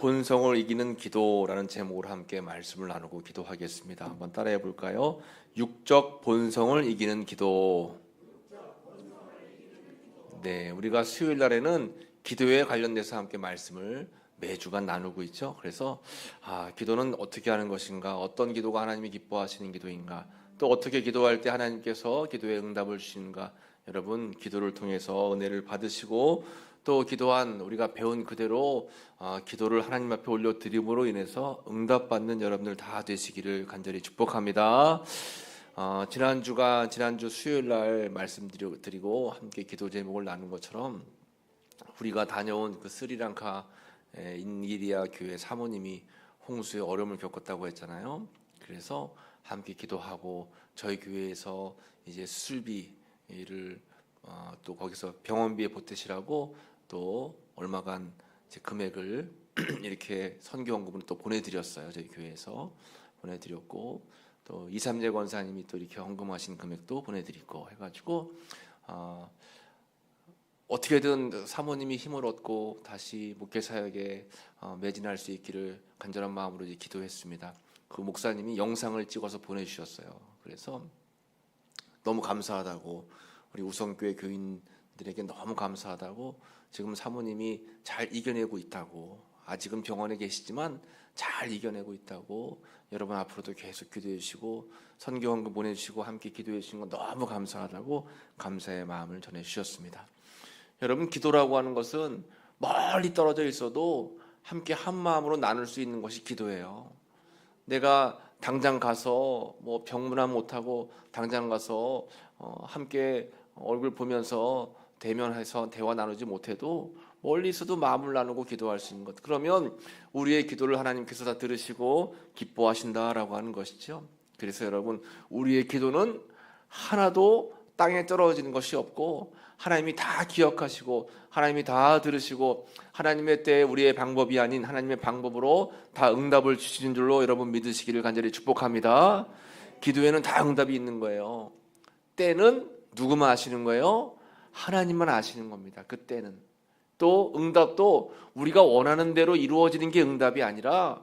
본성을 이기는 기도라는 제목으로 함께 말씀을 나누고 기도하겠습니다. 한번 따라해 볼까요? 육적 본성을 이기는 기도. 네, 우리가 수요일 날에는 기도에 관련돼서 함께 말씀을 매주간 나누고 있죠. 그래서 기도는 어떻게 하는 것인가, 어떤 기도가 하나님이 기뻐하시는 기도인가, 또 어떻게 기도할 때 하나님께서 기도에 응답을 주시는가, 여러분 기도를 통해서 은혜를 받으시고 또 기도한 우리가 배운 그대로 기도를 하나님 앞에 올려드림으로 인해서 응답받는 여러분들 다 되시기를 간절히 축복합니다. 지난주 수요일 날 말씀드리고 함께 기도 제목을 나눈 것처럼 우리가 다녀온 그 스리랑카 인기리아 교회 사모님이 홍수에 어려움을 겪었다고 했잖아요. 그래서 함께 기도하고 저희 교회에서 이제 수술비를 또 거기서 병원비에 보태시라고 또 얼마간 금액을 이렇게 선교원금으로 또 보내드렸어요. 저희 교회에서 보내드렸고 또 이삼재 권사님이 또 이렇게 헌금하신 금액도 보내드리고 해가지고 어떻게든 사모님이 힘을 얻고 다시 목회 사역에 매진할 수 있기를 간절한 마음으로 이제 기도했습니다. 그 목사님이 영상을 찍어서 보내주셨어요. 그래서 너무 감사하다고, 우리 우성교회 교인들에게 너무 감사하다고, 지금 사모님이 잘 이겨내고 있다고, 아직은 병원에 계시지만 잘 이겨내고 있다고, 여러분 앞으로도 계속 기도해 주시고 선교헌금 보내주시고 함께 기도해 주신 건 너무 감사하다고 감사의 마음을 전해주셨습니다. 여러분, 기도라고 하는 것은 멀리 떨어져 있어도 함께 한 마음으로 나눌 수 있는 것이 기도예요. 내가 당장 가서 뭐 병문안 못하고 당장 가서 함께 얼굴 보면서 대면해서 대화 나누지 못해도 멀리 있어도 마음을 나누고 기도할 수 있는 것, 그러면 우리의 기도를 하나님께서 다 들으시고 기뻐하신다라고 하는 것이죠. 그래서 여러분, 우리의 기도는 하나도 땅에 떨어지는 것이 없고 하나님이 다 기억하시고 하나님이 다 들으시고 하나님의 때에 우리의 방법이 아닌 하나님의 방법으로 다 응답을 주시는 줄로 여러분 믿으시기를 간절히 축복합니다. 기도에는 다 응답이 있는 거예요. 때는 누구만 아시는 거예요? 하나님만 아시는 겁니다. 그 때는. 또 응답도 우리가 원하는 대로 이루어지는 게 응답이 아니라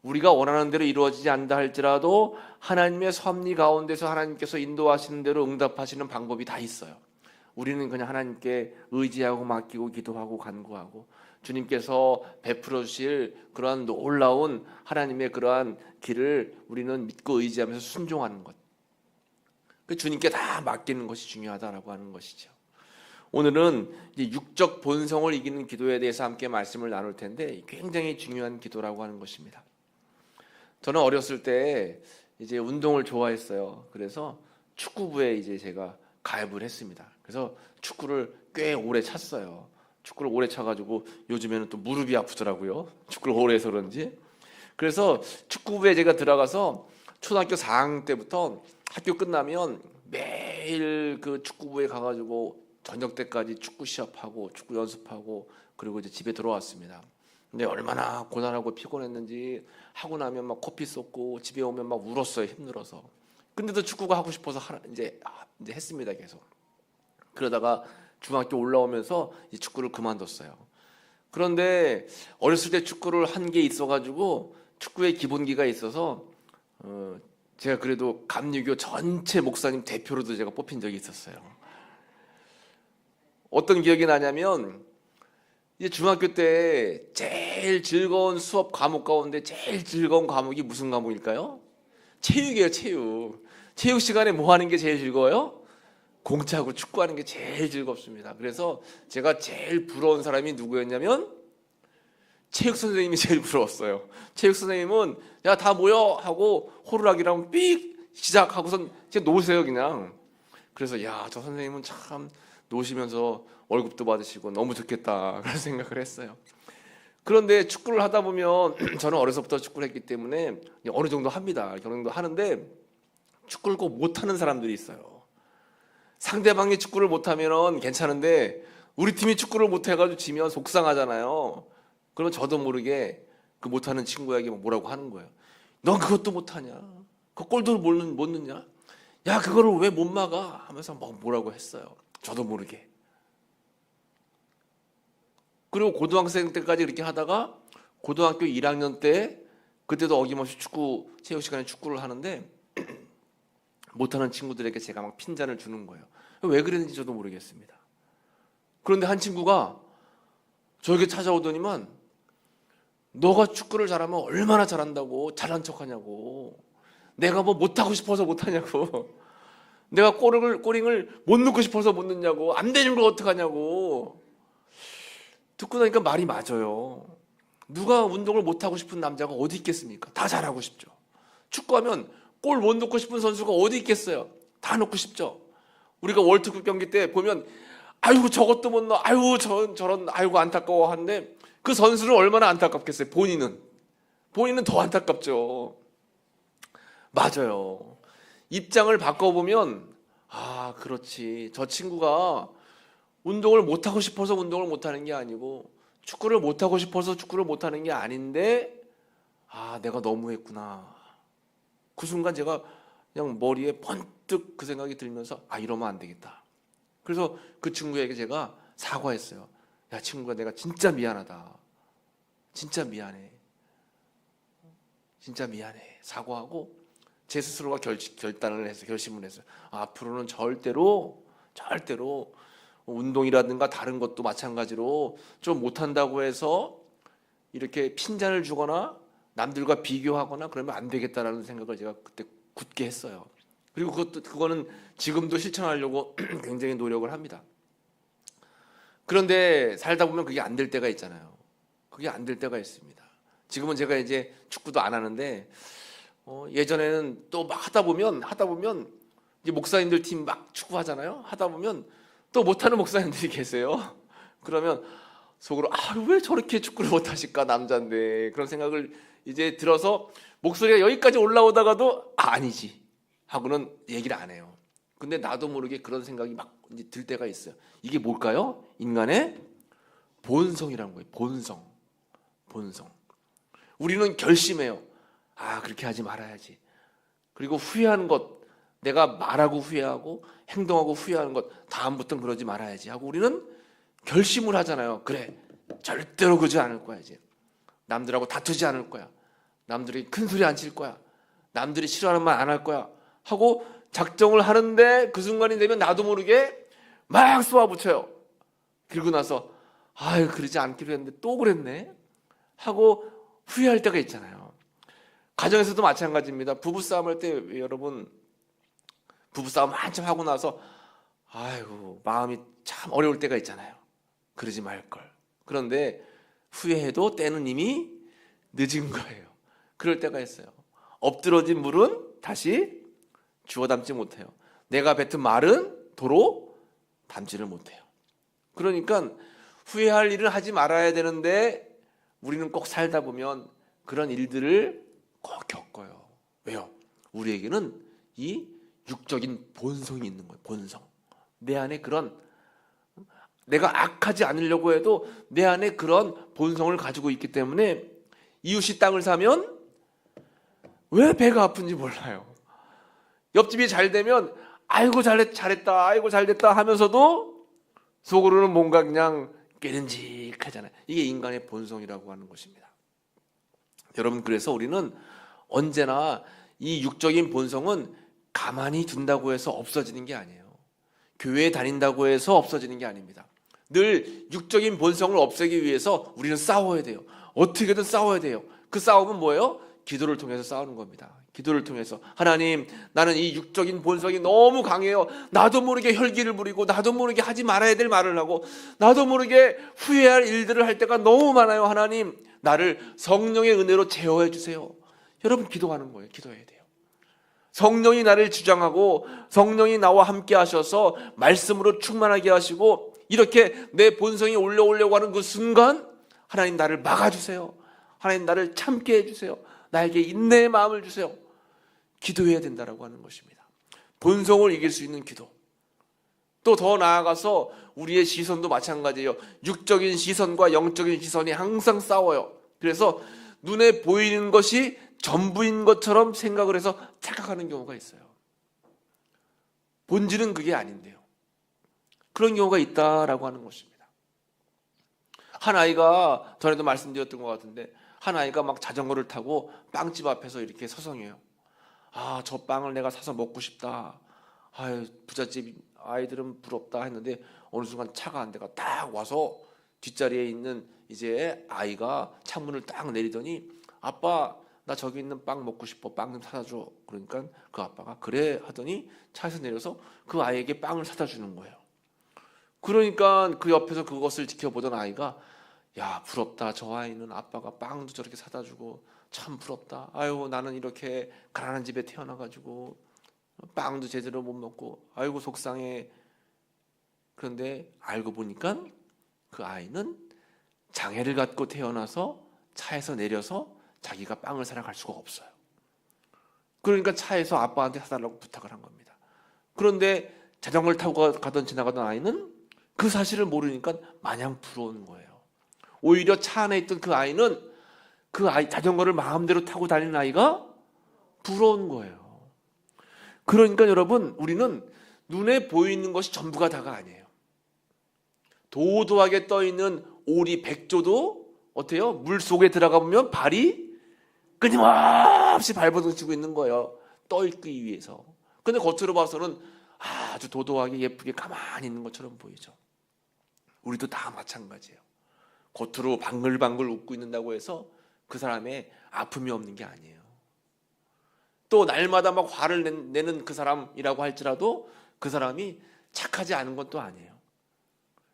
우리가 원하는 대로 이루어지지 않는다 할지라도 하나님의 섭리 가운데서 하나님께서 인도하시는 대로 응답하시는 방법이 다 있어요. 우리는 그냥 하나님께 의지하고 맡기고 기도하고 간구하고 주님께서 베풀어 주실 그러한 놀라운 하나님의 그러한 길을 우리는 믿고 의지하면서 순종하는 것, 그 주님께 다 맡기는 것이 중요하다라고 하는 것이죠. 오늘은 이제 육적 본성을 이기는 기도에 대해서 함께 말씀을 나눌 텐데 굉장히 중요한 기도라고 하는 것입니다. 저는 어렸을 때 이제 운동을 좋아했어요. 그래서 축구부에 이제 제가 가입을 했습니다. 그래서 축구를 꽤 오래 찼어요. 축구를 오래 차가지고 요즘에는 또 무릎이 아프더라고요. 축구를 오래 해서 그런지. 그래서 축구부에 제가 들어가서 초등학교 4학년 때부터 학교 끝나면 매일 그 축구부에 가가지고 저녁 때까지 축구 시합하고 축구 연습하고 그리고 이제 집에 들어왔습니다. 근데 얼마나 고단하고 피곤했는지 하고 나면 막 커피 쏟고 집에 오면 막 울었어요. 힘들어서. 근데도 축구가 하고 싶어서 이제 했습니다. 계속. 그러다가 중학교 올라오면서 이 축구를 그만뒀어요. 그런데 어렸을 때 축구를 한 게 있어가지고 축구의 기본기가 있어서 제가 그래도 감리교 전체 목사님 대표로도 제가 뽑힌 적이 있었어요. 어떤 기억이 나냐면 이제 중학교 때 제일 즐거운 수업 과목 가운데 제일 즐거운 과목이 무슨 과목일까요? 체육이에요. 체육 시간에 뭐 하는 게 제일 즐거워요? 공차고 축구하는 게 제일 즐겁습니다. 그래서 제가 제일 부러운 사람이 누구였냐면 체육 선생님이 제일 부러웠어요. 체육 선생님은 야 다 모여 하고 호루라기랑 삑 시작하고선 이제 노세요 그냥. 그래서 야 저 선생님은 참 노시면서 월급도 받으시고 너무 좋겠다 그런 생각을 했어요. 그런데 축구를 하다 보면 저는 어려서부터 축구를 했기 때문에 어느 정도 합니다. 어느 정도 하는데 축구를 꼭 못하는 사람들이 있어요. 상대방이 축구를 못하면 괜찮은데 우리 팀이 축구를 못해가지고 지면 속상하잖아요. 그러면 저도 모르게 그 못하는 친구에게 뭐라고 하는 거예요. 넌 그것도 못하냐? 그 골도 못 넣냐? 야 그거를 왜 못 막아? 하면서 막 뭐라고 했어요. 저도 모르게. 그리고 고등학생 때까지 이렇게 하다가 고등학교 1학년 때 그때도 어김없이 축구 체육 시간에 축구를 하는데 못하는 친구들에게 제가 막 핀잔을 주는 거예요. 왜 그랬는지 저도 모르겠습니다. 그런데 한 친구가 저에게 찾아오더니만 너가 축구를 잘하면 얼마나 잘한다고 잘난 척하냐고, 내가 뭐 못하고 싶어서 못하냐고, 내가 꼬링을 못 넣고 싶어서 못 넣냐고, 안 되는 걸 어떡하냐고. 듣고 나니까 말이 맞아요. 누가 운동을 못하고 싶은 남자가 어디 있겠습니까? 다 잘하고 싶죠. 축구하면 골 못 넣고 싶은 선수가 어디 있겠어요? 다 넣고 싶죠. 우리가 월드컵 경기 때 보면 아이고 저것도 못 넣어, 아이고 저런 아이고 안타까워 하는데 그 선수는 얼마나 안타깝겠어요. 본인은 더 안타깝죠. 맞아요. 입장을 바꿔보면 아 그렇지, 저 친구가 운동을 못하고 싶어서 운동을 못하는 게 아니고 축구를 못하고 싶어서 축구를 못하는 게 아닌데 아 내가 너무했구나. 그 순간 제가 그냥 머리에 번뜩 그 생각이 들면서 아 이러면 안 되겠다. 그래서 그 친구에게 제가 사과했어요. 야 친구가, 내가 진짜 미안하다. 진짜 미안해. 진짜 미안해. 사과하고 제 스스로가 결심을 했어요. 앞으로는 절대로 운동이라든가 다른 것도 마찬가지로 좀 못한다고 해서 이렇게 핀잔을 주거나 남들과 비교하거나 그러면 안 되겠다라는 생각을 제가 그때 굳게 했어요. 그리고 그거는 지금도 실천하려고 굉장히 노력을 합니다. 그런데 살다 보면 그게 안 될 때가 있잖아요. 그게 안 될 때가 있습니다. 지금은 제가 이제 축구도 안 하는데 예전에는 또 막 하다 보면 이제 목사님들 팀 막 축구 하잖아요. 하다 보면 또 못하는 목사님들이 계세요. 그러면 속으로 왜 저렇게 축구를 못하실까, 남자인데, 그런 생각을 이제 들어서 목소리가 여기까지 올라오다가도 아니지 하고는 얘기를 안 해요. 근데 나도 모르게 그런 생각이 막 이제 들 때가 있어요. 이게 뭘까요? 인간의 본성이라는 거예요. 본성. 우리는 결심해요. 그렇게 하지 말아야지. 그리고 후회하는 것, 내가 말하고 후회하고 행동하고 후회하는 것, 다음부터는 그러지 말아야지 하고 우리는 결심을 하잖아요. 그래, 절대로 그러지 않을 거야. 이제 남들하고 다투지 않을 거야. 남들이 큰 소리 안 칠 거야. 남들이 싫어하는 말 안 할 거야 하고 작정을 하는데 그 순간이 되면 나도 모르게 막 쏘아붙여요. 그리고 나서 그러지 않기로 했는데 또 그랬네 하고 후회할 때가 있잖아요. 가정에서도 마찬가지입니다. 부부싸움 할 때 여러분, 부부싸움 한참 하고 나서 마음이 참 어려울 때가 있잖아요. 그러지 말걸. 그런데 후회해도 때는 이미 늦은 거예요. 그럴 때가 있어요. 엎드러진 물은 다시 주워 담지 못해요. 내가 뱉은 말은 도로 담지를 못해요. 그러니까 후회할 일을 하지 말아야 되는데 우리는 꼭 살다 보면 그런 일들을 꼭 겪어요. 왜요? 우리에게는 이 육적인 본성이 있는 거예요. 본성. 내 안에 그런, 내가 악하지 않으려고 해도 내 안에 그런 본성을 가지고 있기 때문에 이웃이 땅을 사면 왜 배가 아픈지 몰라요. 옆집이 잘 되면 아이고 잘했다, 아이고 잘됐다 하면서도 속으로는 뭔가 그냥 깨름직하잖아요. 이게 인간의 본성이라고 하는 것입니다. 여러분, 그래서 우리는 언제나 이 육적인 본성은 가만히 둔다고 해서 없어지는 게 아니에요. 교회에 다닌다고 해서 없어지는 게 아닙니다. 늘 육적인 본성을 없애기 위해서 우리는 싸워야 돼요. 어떻게든 싸워야 돼요. 그 싸움은 뭐예요? 기도를 통해서 싸우는 겁니다. 기도를 통해서 하나님, 나는 이 육적인 본성이 너무 강해요. 나도 모르게 혈기를 부리고 나도 모르게 하지 말아야 될 말을 하고 나도 모르게 후회할 일들을 할 때가 너무 많아요. 하나님, 나를 성령의 은혜로 제어해 주세요. 여러분, 기도하는 거예요. 기도해야 돼요. 성령이 나를 주장하고 성령이 나와 함께 하셔서 말씀으로 충만하게 하시고 이렇게 내 본성이 올라오려고 하는 그 순간 하나님, 나를 막아주세요. 하나님, 나를 참게 해주세요. 나에게 인내의 마음을 주세요. 기도해야 된다라고 하는 것입니다. 본성을 이길 수 있는 기도. 또 더 나아가서 우리의 시선도 마찬가지예요. 육적인 시선과 영적인 시선이 항상 싸워요. 그래서 눈에 보이는 것이 전부인 것처럼 생각을 해서 착각하는 경우가 있어요. 본질은 그게 아닌데요. 그런 경우가 있다라고 하는 것입니다. 한 아이가 전에도 말씀드렸던 것 같은데 한 아이가 막 자전거를 타고 빵집 앞에서 이렇게 서성해요. 아, 저 빵을 내가 사서 먹고 싶다. 아유, 부잣집 아이들은 부럽다 했는데 어느 순간 차가 한 대가 딱 와서 뒷자리에 있는 이제 아이가 창문을 딱 내리더니 아빠, 나 저기 있는 빵 먹고 싶어. 빵 좀 사다 줘. 그러니까 그 아빠가 그래 하더니 차에서 내려서 그 아이에게 빵을 사다 주는 거예요. 그러니까 그 옆에서 그것을 지켜보던 아이가 야, 부럽다. 저 아이는 아빠가 빵도 저렇게 사다 주고 참 부럽다. 아유, 나는 이렇게 가난한 집에 태어나가지고 빵도 제대로 못 먹고 아이고 속상해. 그런데 알고 보니까 그 아이는 장애를 갖고 태어나서 차에서 내려서 자기가 빵을 사러 갈 수가 없어요. 그러니까 차에서 아빠한테 사달라고 부탁을 한 겁니다. 그런데 자전거를 타고 지나가던 아이는 그 사실을 모르니까 마냥 부러운 거예요. 오히려 차 안에 있던 그 아이는 그 아이 자전거를 마음대로 타고 다니는 아이가 부러운 거예요. 그러니까 여러분, 우리는 눈에 보이는 것이 전부가 다가 아니에요. 도도하게 떠 있는 오리 백조도 어때요? 물 속에 들어가 보면 발이 끊임없이 발버둥치고 있는 거예요. 떠 있기 위해서. 근데 겉으로 봐서는 아주 도도하게 예쁘게 가만히 있는 것처럼 보이죠. 우리도 다 마찬가지예요. 겉으로 방글방글 웃고 있는다고 해서 그 사람의 아픔이 없는 게 아니에요. 또 날마다 막 화를 내는 그 사람이라고 할지라도 그 사람이 착하지 않은 것도 아니에요.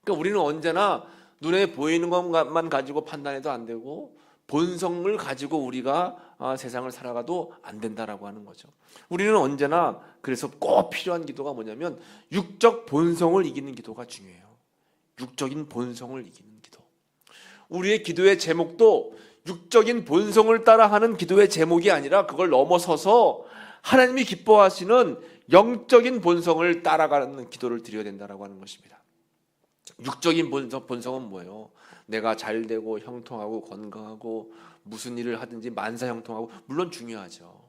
그러니까 우리는 언제나 눈에 보이는 것만 가지고 판단해도 안 되고 본성을 가지고 우리가 세상을 살아가도 안 된다라고 하는 거죠. 우리는 언제나 그래서 꼭 필요한 기도가 뭐냐면 육적 본성을 이기는 기도가 중요해요. 육적인 본성을 이기는 기도. 우리의 기도의 제목도 육적인 본성을 따라하는 기도의 제목이 아니라 그걸 넘어서서 하나님이 기뻐하시는 영적인 본성을 따라가는 기도를 드려야 된다라고 하는 것입니다. 육적인 본성은 뭐예요? 내가 잘되고 형통하고 건강하고 무슨 일을 하든지 만사형통하고 물론 중요하죠.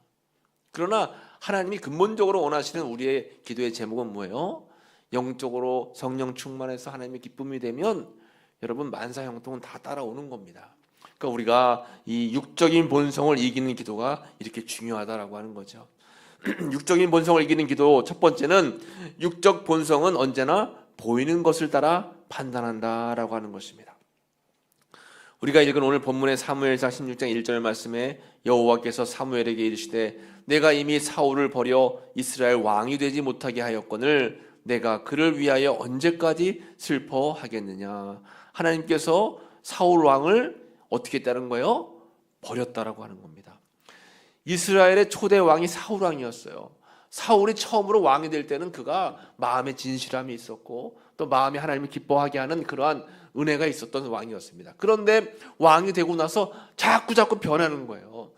그러나 하나님이 근본적으로 원하시는 우리의 기도의 제목은 뭐예요? 영적으로 성령 충만해서 하나님의 기쁨이 되면 여러분 만사형통은 다 따라오는 겁니다. 그러니까 우리가 이 육적인 본성을 이기는 기도가 이렇게 중요하다라고 하는 거죠. 육적인 본성을 이기는 기도 첫 번째는 육적 본성은 언제나 보이는 것을 따라 판단한다라고 하는 것입니다. 우리가 읽은 오늘 본문의 사무엘상 16장 1절 말씀에 여호와께서 사무엘에게 이르시되 내가 이미 사울을 버려 이스라엘 왕이 되지 못하게 하였거늘 내가 그를 위하여 언제까지 슬퍼하겠느냐. 하나님께서 사울 왕을 어떻게 했다는 거예요? 버렸다라고 하는 겁니다. 이스라엘의 초대 왕이 사울 왕이었어요. 사울이 처음으로 왕이 될 때는 그가 마음에 진실함이 있었고 또 마음에 하나님을 기뻐하게 하는 그러한 은혜가 있었던 왕이었습니다. 그런데 왕이 되고 나서 자꾸 변하는 거예요.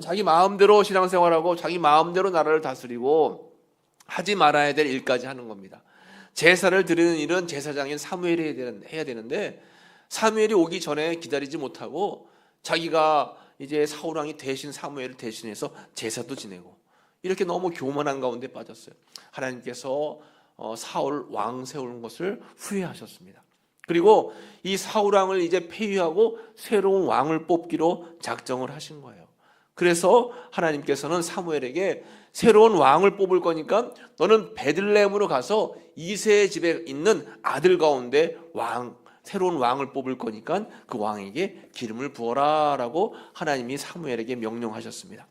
자기 마음대로 신앙생활하고 자기 마음대로 나라를 다스리고 하지 말아야 될 일까지 하는 겁니다. 제사를 드리는 일은 제사장인 사무엘이 해야 되는데 사무엘이 오기 전에 기다리지 못하고 자기가 이제 사울 왕이 대신 사무엘을 대신해서 제사도 지내고 이렇게 너무 교만한 가운데 빠졌어요. 하나님께서 사울 왕 세우는 것을 후회하셨습니다. 그리고 이 사울 왕을 이제 폐위하고 새로운 왕을 뽑기로 작정을 하신 거예요. 그래서 하나님께서는 사무엘에게 새로운 왕을 뽑을 거니까 너는 베들레헴으로 가서 이새의 집에 있는 아들 가운데 새로운 왕을 뽑을 거니까 그 왕에게 기름을 부어라 라고 하나님이 사무엘에게 명령하셨습니다.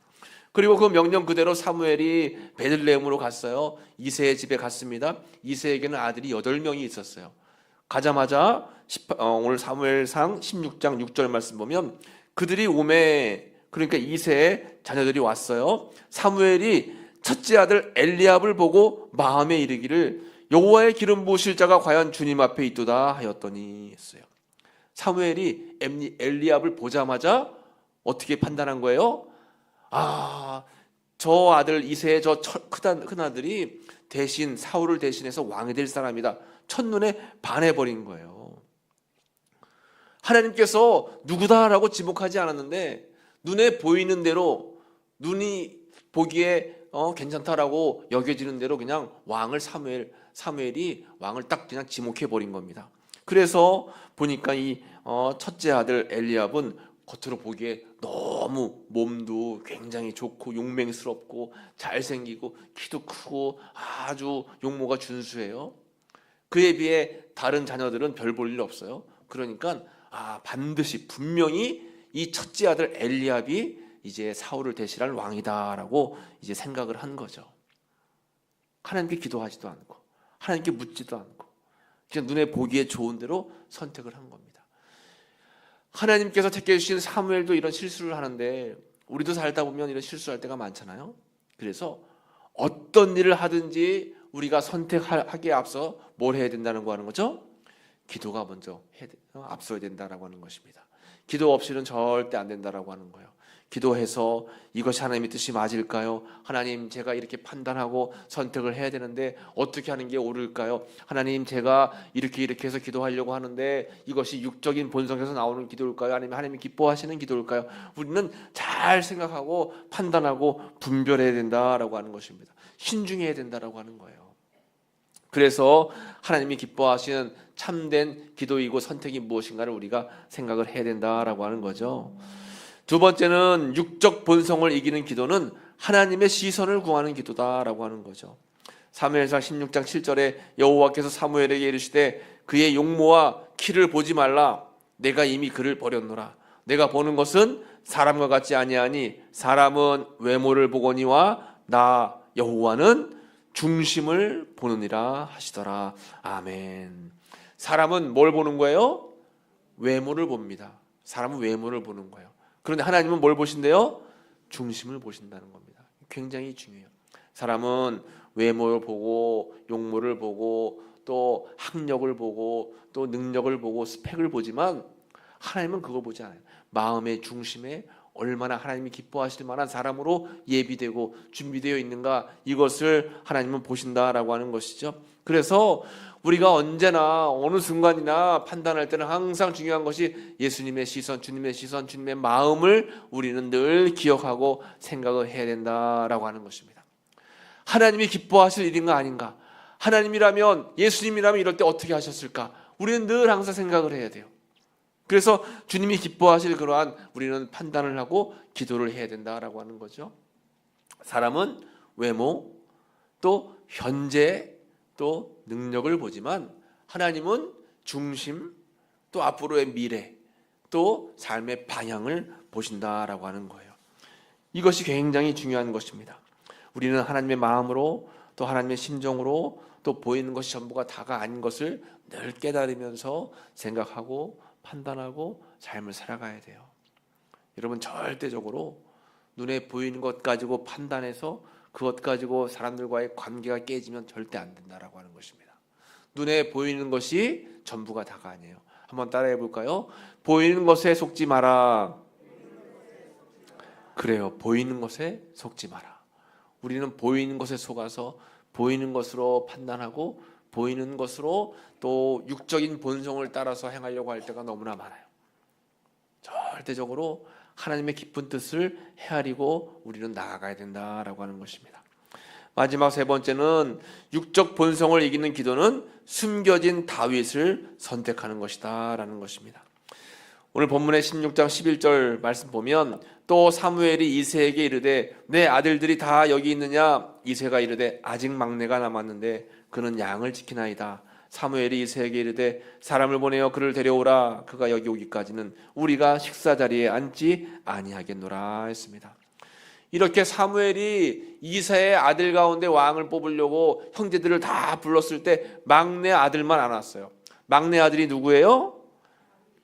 그리고 그 명령 그대로 사무엘이 베들레헴으로 갔어요. 이새의 집에 갔습니다. 이새에게는 아들이 8명이 있었어요. 가자마자 오늘 사무엘상 16장 6절 말씀 보면 그들이 오매, 그러니까 이새의 자녀들이 왔어요. 사무엘이 첫째 아들 엘리압을 보고 마음에 이르기를 여호와의 기름 부으실 자가 과연 주님 앞에 있도다 하였더니 했어요. 사무엘이 엘리압을 보자마자 어떻게 판단한 거예요? 저 아들 이새의 저 큰 아들이 대신 사울을 대신해서 왕이 될 사람이다. 첫눈에 반해버린 거예요. 하나님께서 누구다라고 지목하지 않았는데 눈에 보이는 대로 눈이 보기에 괜찮다라고 여겨지는 대로 그냥 사무엘이 왕을 딱 그냥 지목해 버린 겁니다. 그래서 보니까 이 첫째 아들 엘리압은 겉으로 보기에 너무 몸도 굉장히 좋고 용맹스럽고 잘생기고 키도 크고 아주 용모가 준수해요. 그에 비해 다른 자녀들은 별 볼 일 없어요. 그러니까 반드시 분명히 이 첫째 아들 엘리압이 이제 사울을 대신할 왕이다라고 이제 생각을 한 거죠. 하나님께 기도하지도 않고 하나님께 묻지도 않고 그냥 눈에 보기에 좋은 대로 선택을 한 겁니다. 하나님께서 택해 주신 사무엘도 이런 실수를 하는데 우리도 살다 보면 이런 실수할 때가 많잖아요. 그래서 어떤 일을 하든지 우리가 선택하기에 앞서 뭘 해야 된다는 거 하는 거죠? 기도가 먼저 앞서야 된다라고 하는 것입니다. 기도 없이는 절대 안 된다라고 하는 거예요. 기도해서 이것이 하나님의 뜻이 맞을까요? 하나님, 제가 이렇게 판단하고 선택을 해야 되는데 어떻게 하는 게 옳을까요? 하나님, 제가 이렇게 해서 기도하려고 하는데 이것이 육적인 본성에서 나오는 기도일까요? 아니면 하나님이 기뻐하시는 기도일까요? 우리는 잘 생각하고 판단하고 분별해야 된다라고 하는 것입니다. 신중해야 된다라고 하는 거예요. 그래서 하나님이 기뻐하시는 참된 기도이고 선택이 무엇인가를 우리가 생각을 해야 된다라고 하는 거죠. 두 번째는 육적 본성을 이기는 기도는 하나님의 시선을 구하는 기도다라고 하는 거죠. 사무엘상 16장 7절에 여호와께서 사무엘에게 이르시되 그의 용모와 키를 보지 말라. 내가 이미 그를 버렸노라. 내가 보는 것은 사람과 같지 아니하니 사람은 외모를 보거니와 나 여호와는 중심을 보느니라 하시더라. 아멘. 사람은 뭘 보는 거예요? 외모를 봅니다. 사람은 외모를 보는 거예요. 그런데 하나님은 뭘 보신대요? 중심을 보신다는 겁니다. 굉장히 중요해요. 사람은 외모를 보고 용모를 보고 또 학력을 보고 또 능력을 보고 스펙을 보지만 하나님은 그걸 보지 않아요. 마음의 중심에 얼마나 하나님이 기뻐하실 만한 사람으로 예비되고 준비되어 있는가, 이것을 하나님은 보신다라고 하는 것이죠. 그래서 우리가 언제나 어느 순간이나 판단할 때는 항상 중요한 것이 예수님의 시선, 주님의 시선, 주님의 마음을 우리는 늘 기억하고 생각을 해야 된다라고 하는 것입니다. 하나님이 기뻐하실 일인가 아닌가, 하나님이라면, 예수님이라면 이럴 때 어떻게 하셨을까, 우리는 늘 항상 생각을 해야 돼요. 그래서 주님이 기뻐하실 그러한 우리는 판단을 하고 기도를 해야 된다라고 하는 거죠. 사람은 외모, 또 현재, 또 능력을 보지만 하나님은 중심, 또 앞으로의 미래, 또 삶의 방향을 보신다라고 하는 거예요. 이것이 굉장히 중요한 것입니다. 우리는 하나님의 마음으로 또 하나님의 심정으로 또 보이는 것이 전부가 다가 아닌 것을 늘 깨달으면서 생각하고 판단하고 삶을 살아가야 돼요. 여러분, 절대적으로 눈에 보이는 것 가지고 판단해서 그것 가지고 사람들과의 관계가 깨지면 절대 안 된다라고 하는 것입니다. 눈에 보이는 것이 전부가 다가 아니에요. 한번 따라해 볼까요? 보이는 것에 속지 마라. 그래요. 보이는 것에 속지 마라. 우리는 보이는 것에 속아서 보이는 것으로 판단하고 보이는 것으로 또 육적인 본성을 따라서 행하려고 할 때가 너무나 많아요. 절대적으로 하나님의 깊은 뜻을 헤아리고 우리는 나아가야 된다라고 하는 것입니다. 마지막 세 번째는 육적 본성을 이기는 기도는 숨겨진 다윗을 선택하는 것이다 라는 것입니다. 오늘 본문의 16장 11절 말씀 보면, 또 사무엘이 이새에게 이르되 내 아들들이 다 여기 있느냐? 이새가 이르되 아직 막내가 남았는데 그는 양을 지키나이다. 사무엘이 이새에게 이르되 사람을 보내어 그를 데려오라. 그가 여기 오기까지는 우리가 식사 자리에 앉지 아니하겠노라 했습니다. 이렇게 사무엘이 이새의 아들 가운데 왕을 뽑으려고 형제들을 다 불렀을 때 막내 아들만 안 왔어요. 막내 아들이 누구예요?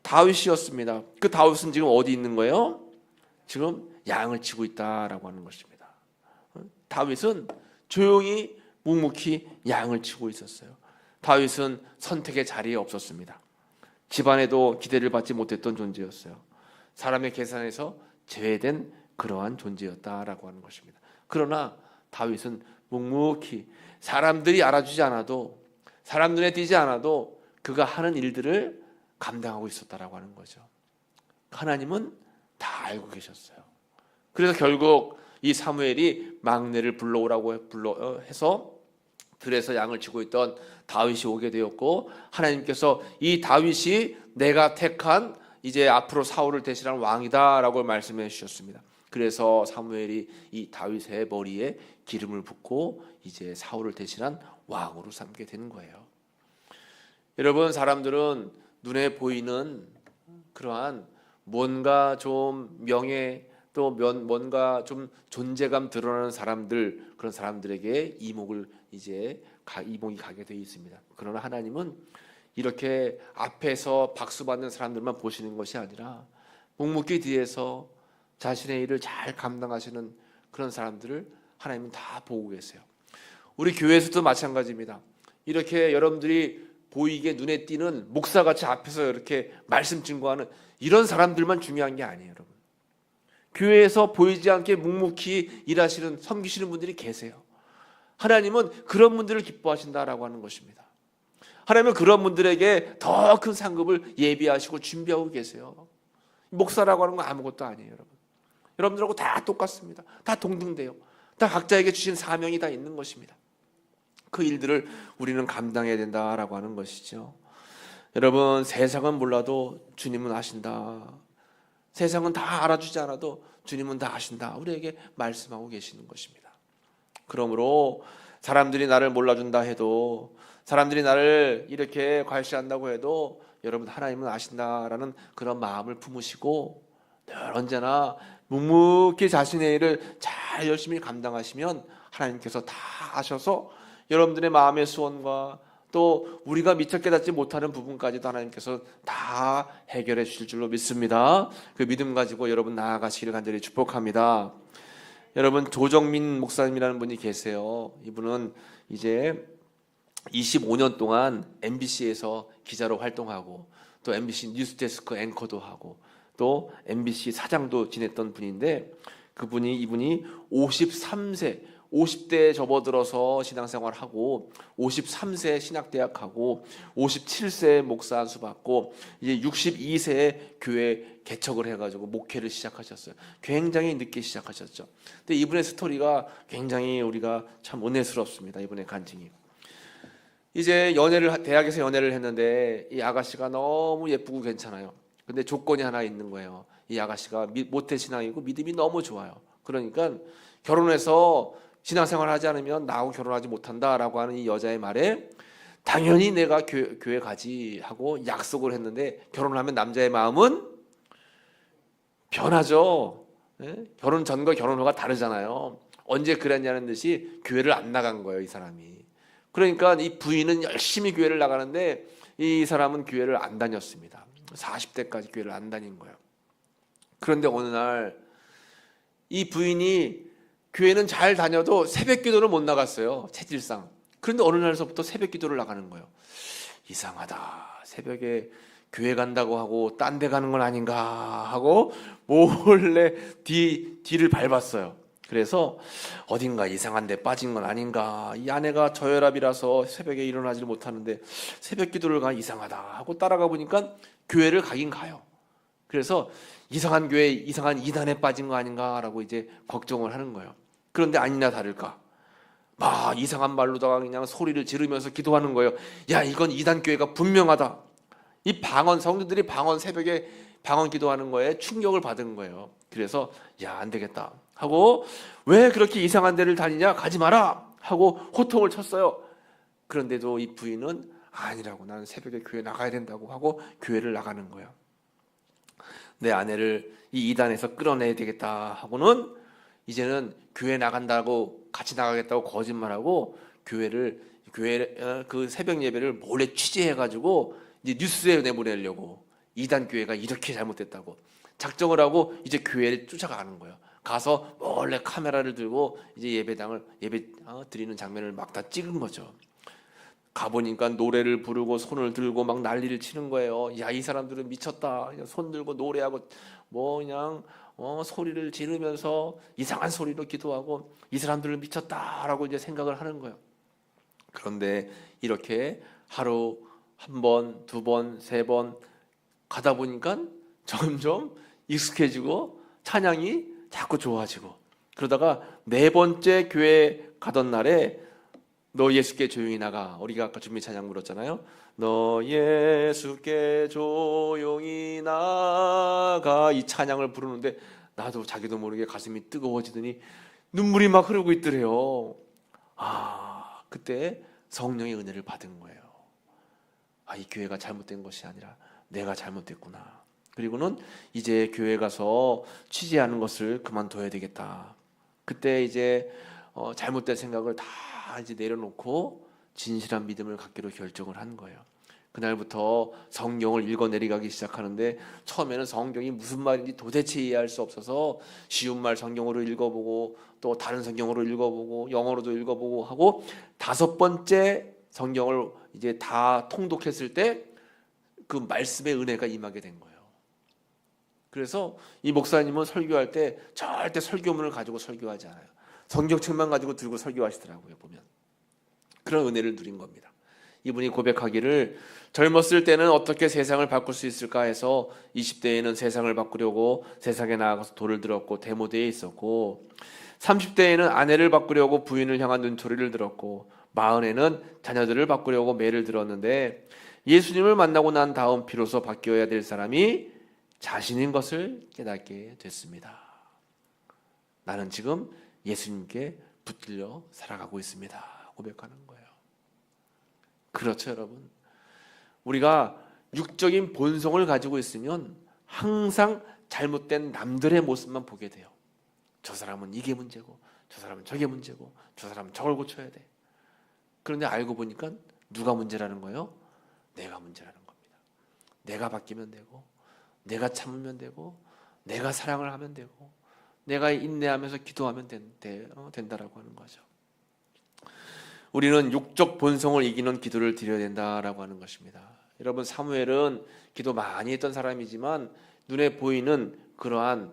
다윗이었습니다. 그 다윗은 지금 어디 있는 거예요? 지금 양을 치고 있다라고 하는 것입니다. 다윗은 조용히 묵묵히 양을 치고 있었어요. 다윗은 선택의 자리에 없었습니다. 집안에도 기대를 받지 못했던 존재였어요. 사람의 계산에서 제외된 그러한 존재였다라고 하는 것입니다. 그러나 다윗은 묵묵히 사람들이 알아주지 않아도, 사람 눈에 띄지 않아도 그가 하는 일들을 감당하고 있었다라고 하는 거죠. 하나님은 다 알고 계셨어요. 그래서 결국 이 사무엘이 막내를 불러오라고 해서 들에서 양을 치고 있던 다윗이 오게 되었고, 하나님께서 이 다윗이 내가 택한 이제 앞으로 사울을 대신할 왕이다라고 말씀해 주셨습니다. 그래서 사무엘이 이 다윗의 머리에 기름을 붓고 이제 사울을 대신한 왕으로 삼게 되는 거예요. 여러분, 사람들은 눈에 보이는 그러한 뭔가 좀 명예 또 뭔가 좀 존재감 드러나는 사람들, 그런 사람들에게 이목이 가게 되어 있습니다. 그러나 하나님은 이렇게 앞에서 박수 받는 사람들만 보시는 것이 아니라 묵묵히 뒤에서 자신의 일을 잘 감당하시는 그런 사람들을 하나님은 다 보고 계세요. 우리 교회에서도 마찬가지입니다. 이렇게 여러분들이 보이게 눈에 띄는 목사같이 앞에서 이렇게 말씀 증거하는 이런 사람들만 중요한 게 아니에요, 여러분. 교회에서 보이지 않게 묵묵히 일하시는, 섬기시는 분들이 계세요. 하나님은 그런 분들을 기뻐하신다라고 하는 것입니다. 하나님은 그런 분들에게 더 큰 상급을 예비하시고 준비하고 계세요. 목사라고 하는 건 아무것도 아니에요, 여러분. 여러분들하고 다 똑같습니다. 다 동등돼요. 다 각자에게 주신 사명이 다 있는 것입니다. 그 일들을 우리는 감당해야 된다라고 하는 것이죠. 여러분, 세상은 몰라도 주님은 아신다. 세상은 다 알아주지 않아도 주님은 다 아신다. 우리에게 말씀하고 계시는 것입니다. 그러므로 사람들이 나를 몰라준다 해도, 사람들이 나를 이렇게 괄시한다고 해도 여러분, 하나님은 아신다라는 그런 마음을 품으시고 늘 언제나 묵묵히 자신의 일을 잘 열심히 감당하시면 하나님께서 다 아셔서 여러분들의 마음의 소원과 또 우리가 미처 깨닫지 못하는 부분까지도 하나님께서 다 해결해 주실 줄로 믿습니다. 그 믿음 가지고 여러분 나아가시기를 간절히 축복합니다. 여러분, 조정민 목사님이라는 분이 계세요. 이분은 이제 25년 동안 MBC에서 기자로 활동하고 또 MBC 뉴스데스크 앵커도 하고 또 MBC 사장도 지냈던 분인데, 이분이 50대에 접어들어서 신앙생활하고 53세에 신학대학하고 57세에 목사 안수 받고 이제 62세에 교회 개척을 해가지고 목회를 시작하셨어요. 굉장히 늦게 시작하셨죠. 근데 이분의 스토리가 굉장히 우리가 참 은혜스럽습니다. 이분의 간증이. 이제 대학에서 연애를 했는데 이 아가씨가 너무 예쁘고 괜찮아요. 근데 조건이 하나 있는 거예요. 이 아가씨가 모태신앙이고 믿음이 너무 좋아요. 그러니까 결혼해서 신앙생활 하지 않으면 나하고 결혼하지 못한다라고 하는 이 여자의 말에 당연히 내가 교회 가지 하고 약속을 했는데, 결혼하면 남자의 마음은 변하죠. 결혼 전과 결혼 후가 다르잖아요. 언제 그랬냐는 듯이 교회를 안 나간 거예요, 이 사람이. 그러니까 이 부인은 열심히 교회를 나가는데 이 사람은 교회를 안 다녔습니다. 40대까지 교회를 안 다닌 거예요. 그런데 어느 날 이 부인이 교회는 잘 다녀도 새벽 기도를 못 나갔어요, 체질상. 그런데 어느 날서부터 새벽 기도를 나가는 거예요. 이상하다. 새벽에 교회 간다고 하고 딴 데 가는 건 아닌가 하고 몰래 뒤를 밟았어요. 그래서 어딘가 이상한 데 빠진 건 아닌가, 이 아내가 저혈압이라서 새벽에 일어나지를 못하는데 새벽 기도를 가, 이상하다 하고 따라가 보니까 교회를 가긴 가요. 그래서 이상한 교회, 이상한 이단에 빠진 거 아닌가라고 이제 걱정을 하는 거예요. 그런데 아니나 다를까, 막 이상한 말로다가 그냥 소리를 지르면서 기도하는 거예요. 야, 이건 이단 교회가 분명하다. 이 성도들이 새벽에 방언 기도하는 거에 충격을 받은 거예요. 그래서 야, 안 되겠다 하고, 왜 그렇게 이상한 데를 다니냐, 가지 마라 하고 호통을 쳤어요. 그런데도 이 부인은 아니라고, 나는 새벽에 교회 나가야 된다고 하고 교회를 나가는 거예요. 내 아내를 이 이단에서 끌어내야 되겠다 하고는 이제는 교회 나간다고, 같이 나가겠다고 거짓말하고 교회 그 새벽 예배를 몰래 취재해가지고 이제 뉴스에 내보내려고, 이단 교회가 이렇게 잘못됐다고 작정을 하고 이제 교회를 쫓아가는 거예요. 가서 몰래 카메라를 들고 이제 예배 드리는 장면을 막 다 찍은 거죠. 가보니까 노래를 부르고 손을 들고 막 난리를 치는 거예요. 야, 이 사람들은 미쳤다. 그냥 손 들고 노래하고 그냥 소리를 지르면서 이상한 소리로 기도하고, 이 사람들은 미쳤다라고 이제 생각을 하는 거예요. 그런데 이렇게 하루 한 번, 두 번, 세 번 가다 보니까 점점 익숙해지고 찬양이 자꾸 좋아지고, 그러다가 네 번째 교회 가던 날에 너 예수께 조용히 나가. 우리가 아까 준비 찬양 불렀잖아요. 너 예수께 조용히 나가. 이 찬양을 부르는데 나도 자기도 모르게 가슴이 뜨거워지더니 눈물이 막 흐르고 있더래요. 그때 성령의 은혜를 받은 거예요. 이 교회가 잘못된 것이 아니라 내가 잘못됐구나. 그리고는 이제 교회 가서 취재하는 것을 그만둬야 되겠다. 그때 이제 잘못된 생각을 다 이제 내려놓고 진실한 믿음을 갖기로 결정을 한 거예요. 그날부터 성경을 읽어 내려가기 시작하는데 처음에는 성경이 무슨 말인지 도대체 이해할 수 없어서 쉬운 말 성경으로 읽어보고 또 다른 성경으로 읽어보고 영어로도 읽어보고 하고 5번째 성경을 이제 다 통독했을 때 그 말씀의 은혜가 임하게 된 거예요. 그래서 이 목사님은 설교할 때 절대 설교문을 가지고 설교하지 않아요. 성경책만 가지고 들고 설교하시더라고요. 보면 그런 은혜를 누린 겁니다. 이분이 고백하기를 젊었을 때는 어떻게 세상을 바꿀 수 있을까 해서 20대에는 세상을 바꾸려고 세상에 나가서 돌을 들었고 데모대에 있었고 30대에는 아내를 바꾸려고 부인을 향한 눈초리를 들었고 40에는 자녀들을 바꾸려고 매를 들었는데 예수님을 만나고 난 다음 비로소 바뀌어야 될 사람이 자신인 것을 깨닫게 됐습니다. 나는 지금 예수님께 붙들려 살아가고 있습니다. 고백하는 거예요. 그렇죠, 여러분. 우리가 육적인 본성을 가지고 있으면 항상 잘못된 남들의 모습만 보게 돼요. 저 사람은 이게 문제고 저 사람은 저게 문제고 저 사람은 저걸 고쳐야 돼. 그런데 알고 보니까 누가 문제라는 거예요? 내가 문제라는 겁니다. 내가 바뀌면 되고 내가 참으면 되고 내가 사랑을 하면 되고 내가 인내하면서 기도하면 된다라고 하는 거죠. 우리는 육적 본성을 이기는 기도를 드려야 된다라고 하는 것입니다. 여러분, 사무엘은 기도 많이 했던 사람이지만 눈에 보이는 그러한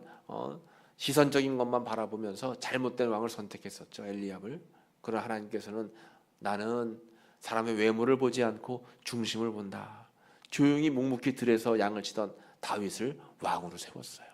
시선적인 것만 바라보면서 잘못된 왕을 선택했었죠. 엘리압을. 그러나 하나님께서는 나는 사람의 외모를 보지 않고 중심을 본다. 조용히 묵묵히 들에서 양을 치던 다윗을 왕으로 세웠어요.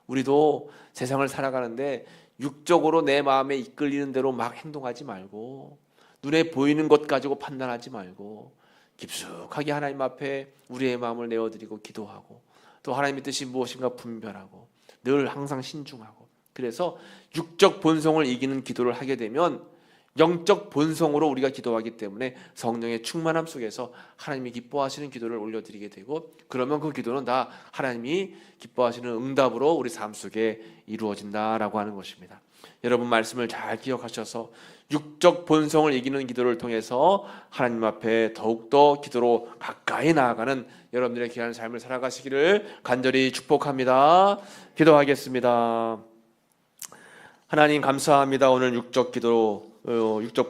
우리도 세상을 살아가는데 육적으로 내 마음에 이끌리는 대로 막 행동하지 말고 눈에 보이는 것 가지고 판단하지 말고 깊숙하게 하나님 앞에 우리의 마음을 내어드리고 기도하고 또 하나님의 뜻이 무엇인가 분별하고 늘 항상 신중하고 그래서 육적 본성을 이기는 기도를 하게 되면 영적 본성으로 우리가 기도하기 때문에 성령의 충만함 속에서 하나님이 기뻐하시는 기도를 올려드리게 되고 그러면 그 기도는 다 하나님이 기뻐하시는 응답으로 우리 삶 속에 이루어진다라고 하는 것입니다. 여러분 말씀을 잘 기억하셔서 육적 본성을 이기는 기도를 통해서 하나님 앞에 더욱더 기도로 가까이 나아가는 여러분들의 귀한 삶을 살아가시기를 간절히 축복합니다. 기도하겠습니다. 하나님 감사합니다. 오늘 육적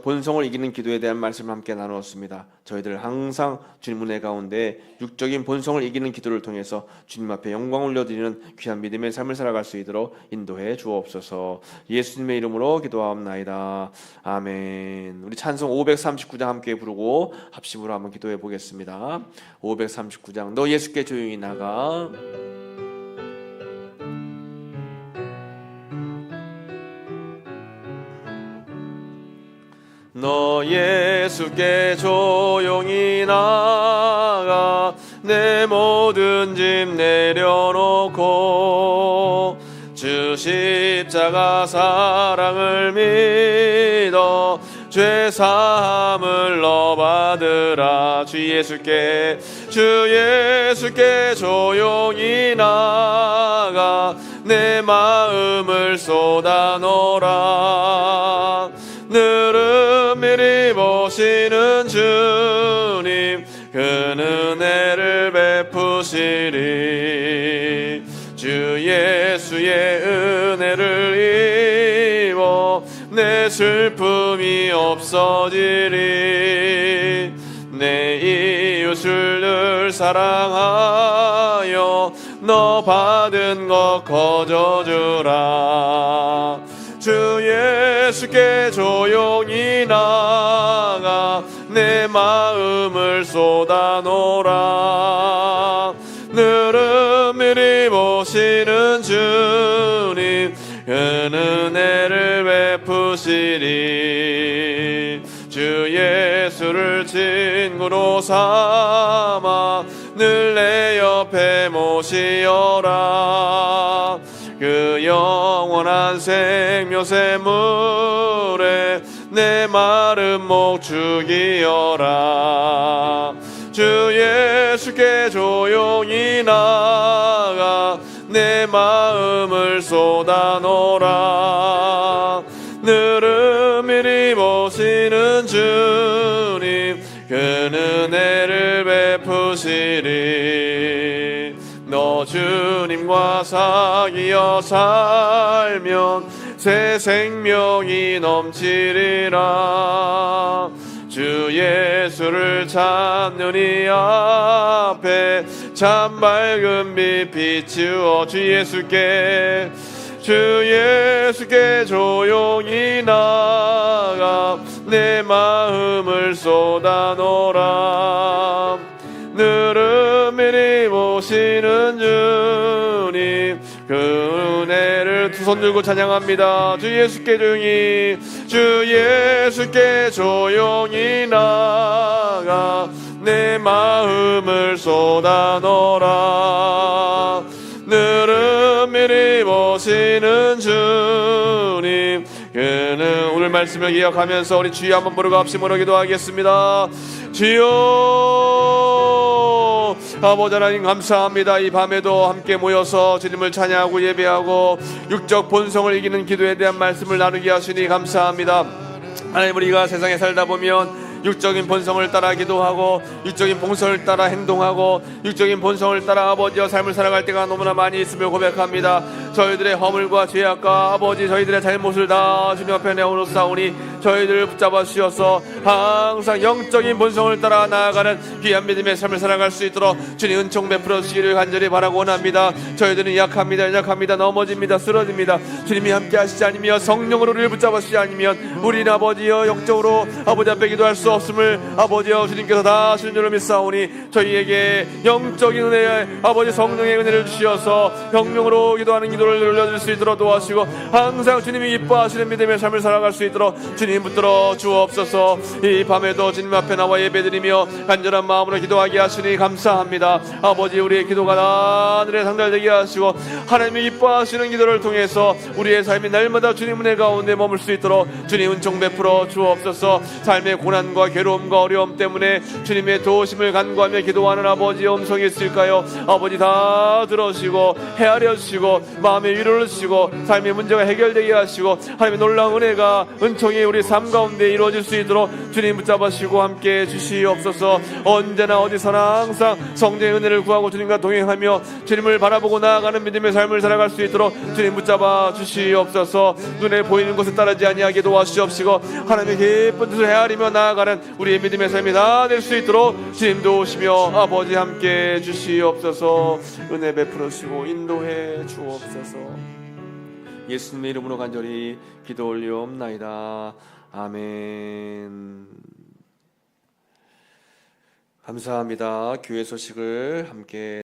본성을 이기는 기도에 대한 말씀을 함께 나누었습니다. 저희들 항상 주님 은혜 가운데 육적인 본성을 이기는 기도를 통해서 주님 앞에 영광 올려드리는 귀한 믿음의 삶을 살아갈 수 있도록 인도해 주옵소서. 예수님의 이름으로 기도하옵나이다. 아멘. 우리 찬송 539장 함께 부르고 합심으로 한번 기도해 보겠습니다. 539장 너 예수께 조용히 나가. 너 예수께 조용히 나가 내 모든 짐 내려놓고 주 십자가 사랑을 믿어 죄 사함을 너 받으라. 주 예수께 조용히 나가 내 마음을 쏟아놓으라. 늘은 보시는 주님 그 은혜를 베푸시리. 주 예수의 은혜를 입어 내 슬픔이 없어지리. 내 이웃을 늘 사랑하여 너 받은 것 거저주라. 주 예수께 조용히 나가 내 마음을 쏟아놓으라. 늘은 보시는 주님 그 은혜를 베푸시리. 주 삼아 늘 내 옆에 모시어라. 그 영원한 생명 샘물에 내 마른 목 죽이어라. 주 예수께 조용히 나가 내 마음을 쏟아놓으라. 늘음이리 보시는 주님 그 은혜를 베푸시리. 너 주님과 사귀어 살면 새 생명이 넘치리라. 주 예수를 찾는 이 앞에 참 밝은 빛 비추어. 주 예수께 조용히 나가 내 마음을 쏟아놓으라. 늘음이리 보시는 주님 그 은혜를 두 손 들고 찬양합니다. 주 예수께 조용히 나가 내 마음을 쏟아놓으라. 늘음이리 보시는 주님 그는 오늘 말씀을 기억하면서 우리 주여 한번 부르고 합심으로 기도하겠습니다. 주여, 아버지 하나님 감사합니다. 이 밤에도 함께 모여서 주님을 찬양하고 예배하고 육적 본성을 이기는 기도에 대한 말씀을 나누게 하시니 감사합니다. 하나님, 우리가 세상에 살다 보면 육적인 본성을 따라 기도하고 육적인 본성을 따라 행동하고 육적인 본성을 따라 아버지와 삶을 살아갈 때가 너무나 많이 있음을 고백합니다. 저희들의 허물과 죄악과 아버지 저희들의 잘못을 다 주님 앞에 내어놓사오니 저희들을 붙잡아 주셔서 항상 영적인 본성을 따라 나아가는 귀한 믿음의 삶을 살아갈 수 있도록 주님 은총 베풀어 주시기를 간절히 바라고 원합니다. 저희들은 약합니다. 넘어집니다. 쓰러집니다. 주님이 함께 하시지 않으며 성령으로 우리를 붙잡아 주시지 않으면 우리는 아버지여 영적으로 아버지 앞에 기도할 수 없음을 아버지여 주님께서 다 아시는 줄로 믿사오니 저희에게 영적인 은혜 아버지 성령의 은혜를 주시어서 성령으로 기도하는 기도를 늘려줄 수 있도록 도와주시고 항상 주님이 기뻐하시는 믿음의 삶을 살아갈 수 있도록 주님 붙들어 주옵소서. 이 밤에도 주님 앞에 나와 예배드리며 간절한 마음으로 기도하게 하시니 감사합니다. 아버지, 우리의 기도가 하늘에 상달되게 하시고 하나님이 기뻐하시는 기도를 통해서 우리의 삶이 날마다 주님 은혜 가운데 머물 수 있도록 주님 은총 베풀어 주옵소서. 삶의 고난과 괴로움과 어려움 때문에 주님의 도우심을 간구하며 기도하는 아버지의 음성이 있을까요? 아버지 다 들어주시고 헤아려 주시고 마음의 위로를 주시고 삶의 문제가 해결되게 하시고 하나님의 놀라운 은혜가 은총이 우리 삶 가운데 이루어질 수 있도록 주님 붙잡으시고 함께 주시옵소서. 언제나 어디서나 항상 성령의 은혜를 구하고 주님과 동행하며 주님을 바라보고 나아가는 믿음의 삶을 살아갈 수 있도록 주님 붙잡아 주시옵소서. 눈에 보이는 것을 따르지 아니하게 도와주시옵시고 하나님의 기쁜 뜻을 헤아리며 나아가는 우리의 믿음의 삶이 다 될 수 있도록 주님 도우시며 아버지 함께 주시옵소서. 은혜 베풀어 주시고 인도해 주옵소서. 예수님의 이름으로 간절히 기도 올리옵나이다. 아멘. 감사합니다. 교회 소식을 함께